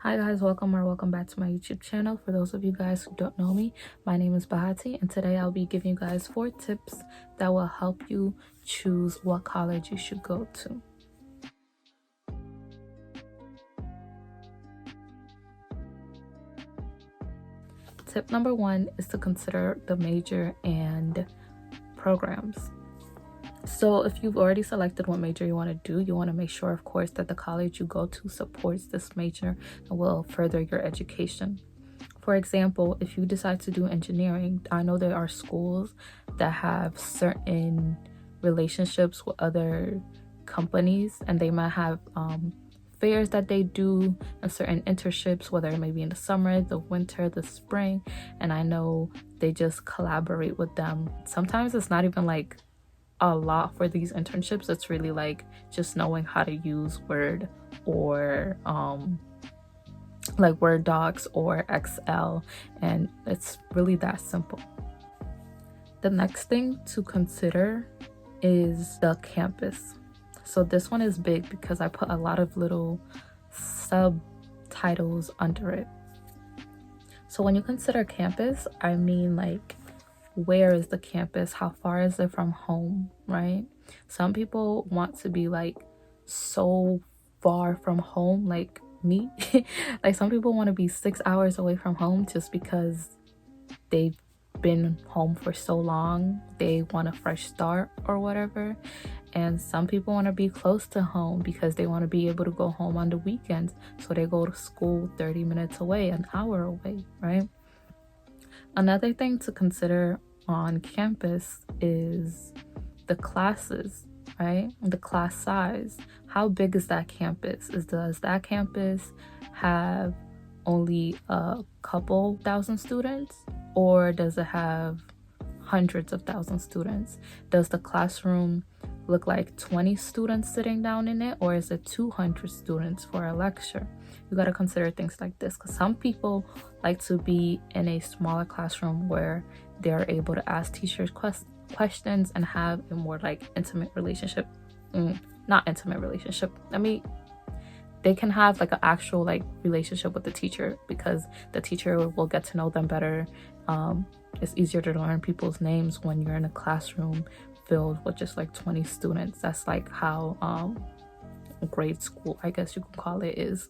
Hi guys, welcome back to my YouTube channel. For those of you guys who don't know me, my name is Bahati, and today I'll be giving you guys 4 tips that will help you choose what college you should go to. Tip number 1 is to consider the major and programs. So if you've already selected what major you want to do, you want to make sure, of course, that the college you go to supports this major and will further your education. For example, if you decide to do engineering, I know there are schools that have certain relationships with other companies, and they might have fairs that they do and certain internships, whether it may be in the summer, the winter, the spring, and I know they just collaborate with them. Sometimes it's not even like a lot for these internships. It's really like just knowing how to use Word or like Word docs or Excel, and it's really that simple. The next thing to consider is the campus. So this one is big because I put a lot of little subtitles under it. So when you consider campus, I mean like, where is the campus? How far is it from home, right? Some people want to be like so far from home, like me. Like some people want to be 6 hours away from home just because they've been home for so long. They want a fresh start or whatever. And some people want to be close to home because they want to be able to go home on the weekends. So they go to school 30 minutes away, an hour away, right? Another thing to consider on campus is the classes, right? The class size. How big is that campus? Does that campus have only a couple thousand students, or does it have hundreds of thousands of students? Does the classroom look like 20 students sitting down in it, or is it 200 students for a lecture? You got to consider things like this, because some people like to be in a smaller classroom where they're able to ask teachers questions and have a more like intimate relationship. Not intimate relationship. I mean, they can have like an actual like relationship with the teacher, because the teacher will get to know them better. It's easier to learn people's names when you're in a classroom filled with just like 20 students. That's like how grade school, I guess you can call it, is.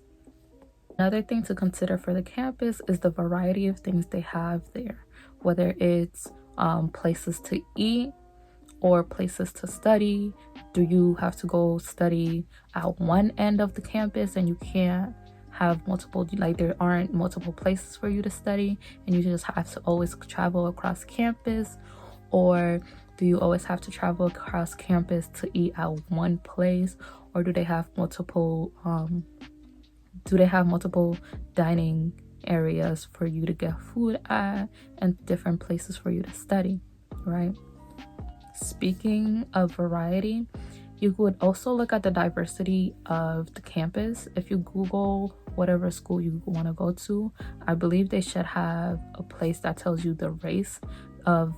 Another thing to consider for the campus is the variety of things they have there, whether it's places to eat or places to study. Do you have to go study at one end of the campus and you can't have multiple, like there aren't multiple places for you to study and you just have to always travel across campus? Or do you always have to travel across campus to eat at one place? Or do they have multiple dining areas for you to get food at and different places for you to study, right? Speaking of variety, you would also look at the diversity of the campus. If you Google whatever school you want to go to, I believe they should have a place that tells you the race of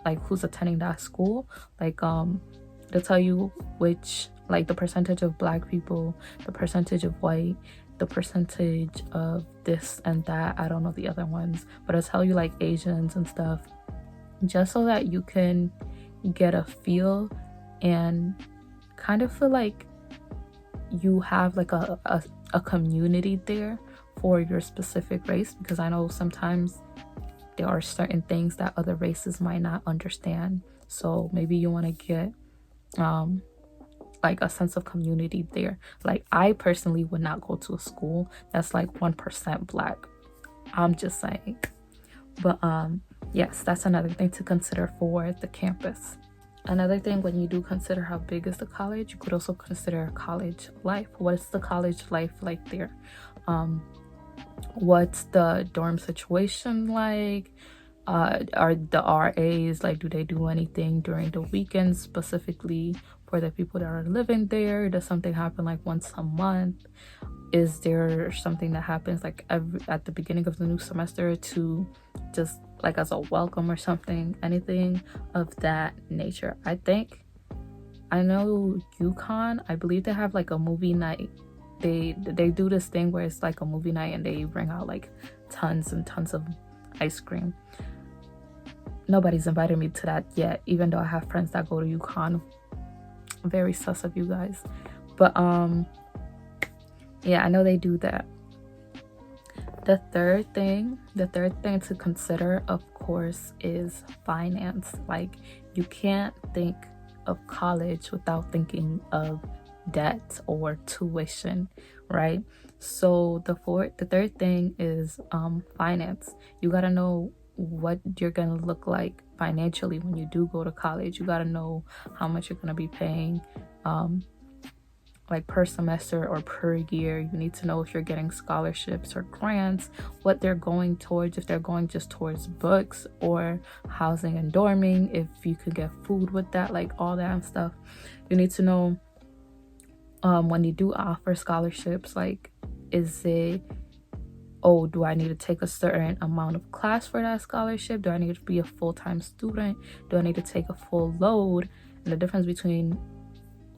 like who's attending that school. Like they'll tell you which, like the percentage of Black people, the percentage of white, the percentage of this and that. I don't know the other ones, but it'll tell you like Asians and stuff, just so that you can get a feel and kind of feel like you have like a community there for your specific race, because I know sometimes there are certain things that other races might not understand. So maybe you want to get like a sense of community there. Like I personally would not go to a school that's like 1% Black. I'm just saying. But yes, that's another thing to consider for the campus. Another thing, when you do consider how big is the college, you could also consider college life. What's the college life like there? What's the dorm situation like? Are the RAs, like, do they do anything during the weekends specifically for the people that are living there? Does something happen like once a month? Is there something that happens like at the beginning of the new semester to just like as a welcome or something? Anything of that nature. I know UConn, I believe they have like a movie night they do this thing where it's like a movie night and they bring out like tons and tons of ice cream. Nobody's invited me to that yet, even though I have friends that go to UConn. Very sus of you guys. But yeah, I know they do that. The third thing to consider, of course, is finance. Like, you can't think of college without thinking of debt or tuition, right? So the third thing is finance. You got to know what you're going to look like financially when you do go to college. You got to know how much you're going to be paying like per semester or per year. You need to know if you're getting scholarships or grants, what they're going towards, if they're going just towards books or housing and dorming, if you could get food with that, like all that stuff. You need to know when you do offer scholarships, like, is it, oh, do I need to take a certain amount of class for that scholarship? Do I need to be a full-time student? Do I need to take a full load? And the difference between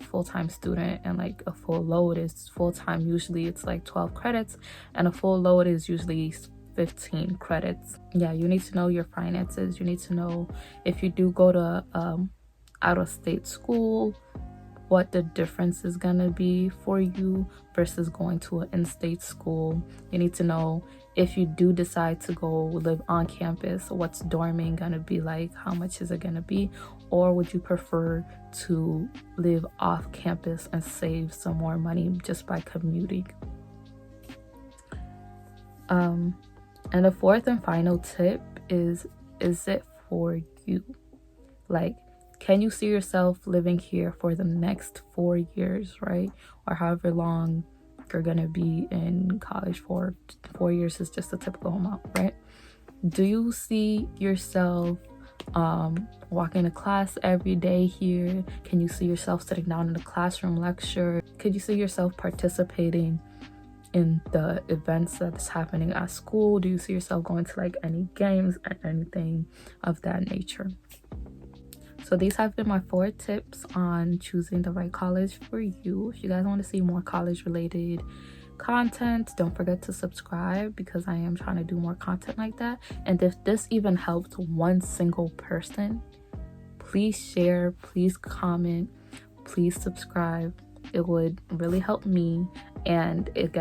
full-time student and like a full load is full-time usually it's like 12 credits and a full load is usually 15 credits. Yeah, you need to know your finances. You need to know if you do go to out-of-state school, what the difference is gonna be for you versus going to an in-state school. You need to know if you do decide to go live on campus, what's dorming gonna be like, how much is it gonna be, or would you prefer to live off campus and save some more money just by commuting? And the fourth and final tip is it for you? Like, can you see yourself living here for the next 4 years, right? Or however long you're gonna be in college for. 4 years is just a typical amount, right? Do you see yourself walking to class every day here? Can you see yourself sitting down in a classroom lecture? Could you see yourself participating in the events that's happening at school? Do you see yourself going to like any games or anything of that nature? So these have been my 4 tips on choosing the right college for you. If you guys want to see more college related content, don't forget to subscribe, because I am trying to do more content like that. And if this even helped one single person, please share, please comment, please subscribe. It would really help me, and it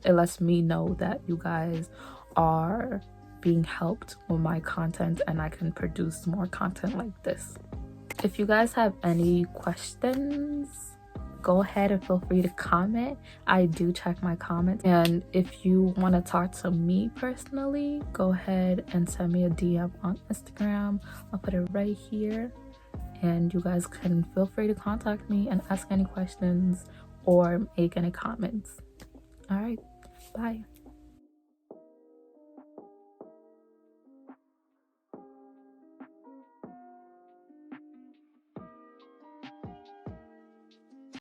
lets me know that you guys are being helped with my content and I can produce more content like this. If you guys have any questions, go ahead and feel free to comment. I do check my comments. And if you want to talk to me personally, go ahead and send me a DM on Instagram. I'll put it right here. And you guys can feel free to contact me and ask any questions or make any comments. All right, bye.